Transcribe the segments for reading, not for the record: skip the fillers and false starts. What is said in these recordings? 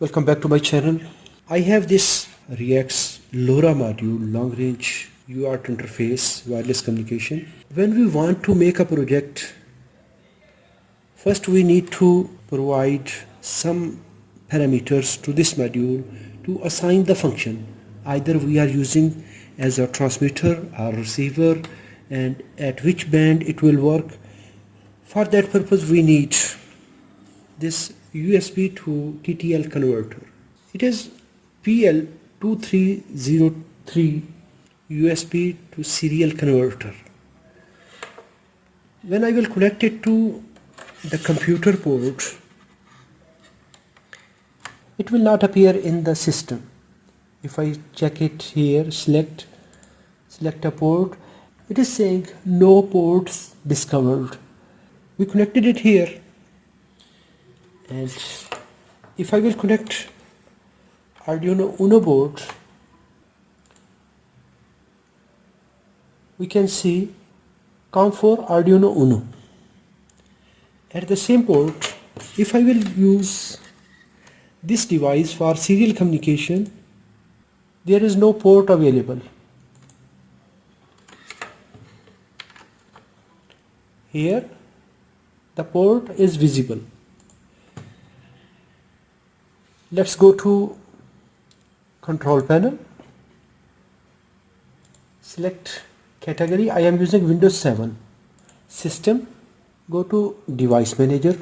Welcome back to my channel. I have this Reyax LoRa module, long range UART interface, wireless communication. When we want to make a project, first we need to provide some parameters to this module to assign the function. Either we are using as a transmitter or receiver, and at which band it will work. For that purpose we need this USB to TTL converter. It is PL2303 USB to serial converter. When I will connect it to the computer port, it will not appear in the system. If I check it here, select a port, it is saying no ports discovered. We connected it here, and if I will connect Arduino Uno board, we can see COM4 Arduino Uno. At the same port, if I will use this device for serial communication, there is no port available. Here the port is visible. Let's go to control panel, select category. I am using Windows 7. System, go to device manager.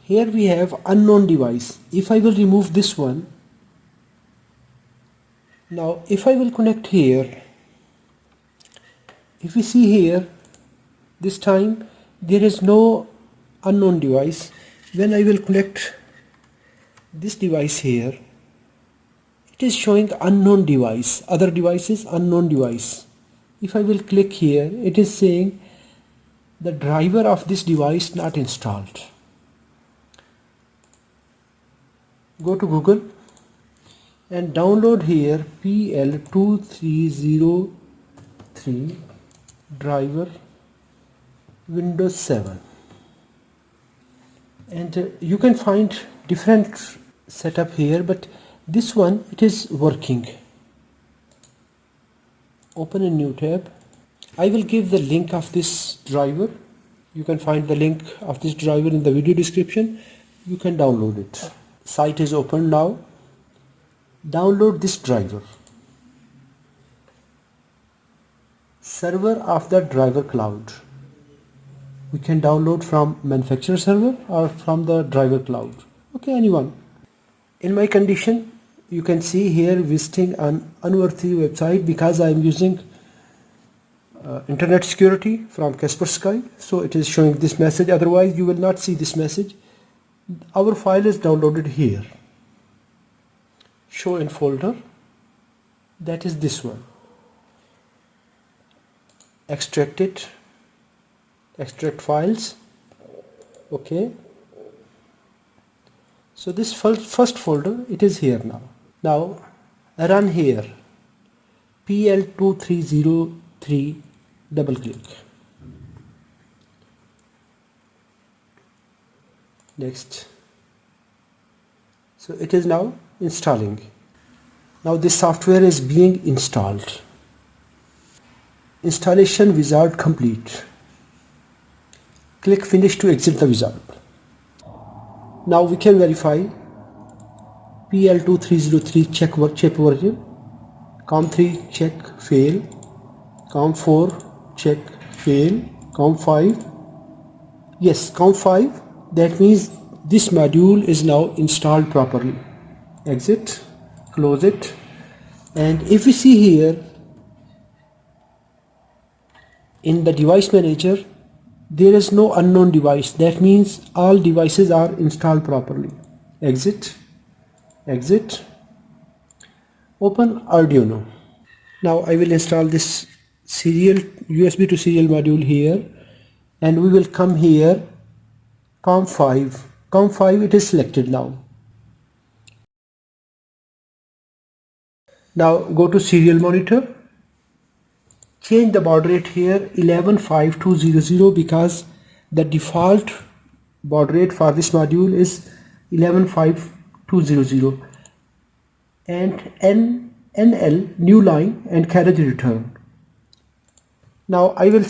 Here we have unknown device. If I will remove this one, now if I will connect here, if we see here, this time there is no unknown device. When I will connect this device here, it is showing unknown device, other devices, unknown device. If I will click here, it is saying the driver of this device not installed. Go to Google and download here PL2303 driver Windows 7, and you can find different setup here, but this one, it is working. Open a new tab. I will give the link of this driver. You can find the link of this driver in the video description. You can download it. Site is open now. Download this driver. Server of the driver cloud. We can download from manufacturer server or from the driver cloud. Okay, anyone. In my condition, you can see here visiting an unworthy website because I am using internet security from Kaspersky, so it is showing this message. Otherwise you will not see this message. Our file is downloaded here. Show in folder, that is this one. Extract it, extract files. Okay, so this first folder, it is here now. Now run here PL2303, double click. Next. So it is now installing. Now this software is being installed. Installation wizard complete. Click finish to exit the wizard. Now we can verify PL2303 check version, COM3 check fail, COM4 check fail, COM5, yes, COM5. That means this module is now installed properly. Exit, close it, and if we see here in the device manager, there is no unknown device. That means all devices are installed properly. Exit, exit, open Arduino. Now I will install this serial USB to serial module here, and we will come here COM5. COM5, it is selected now. Now go to serial monitor. Change the baud rate here 115200 because the default baud rate for this module is 115200 and NL new line and carriage return. Now I will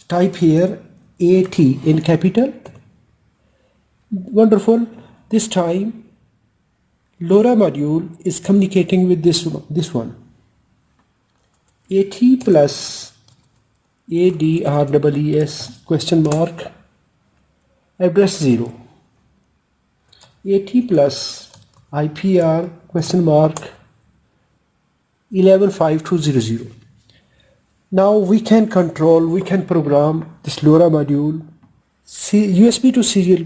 type here AT in capital. Wonderful. This time LoRa module is communicating with this one. AT plus ADREES question mark address 0. AT plus IPR question mark 115200. Now we can program this LoRa module. USB to serial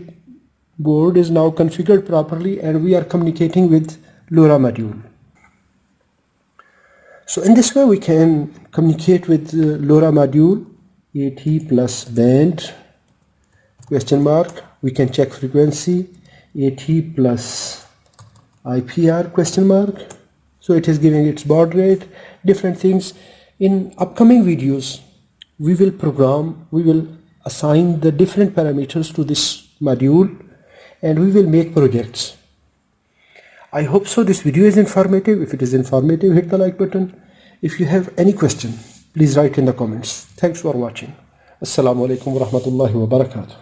board is now configured properly and we are communicating with LoRa module. So in this way we can communicate with LoRa module. AT plus band question mark, we can check frequency. AT plus IPR question mark, so it is giving its baud rate, different things. In upcoming videos we will assign the different parameters to this module and we will make projects. I hope so this video is informative. If it is informative, hit the like button. If you have any question, please write in the comments. Thanks for watching. Assalamu alaikum wa rahmatullahi wa barakatuh.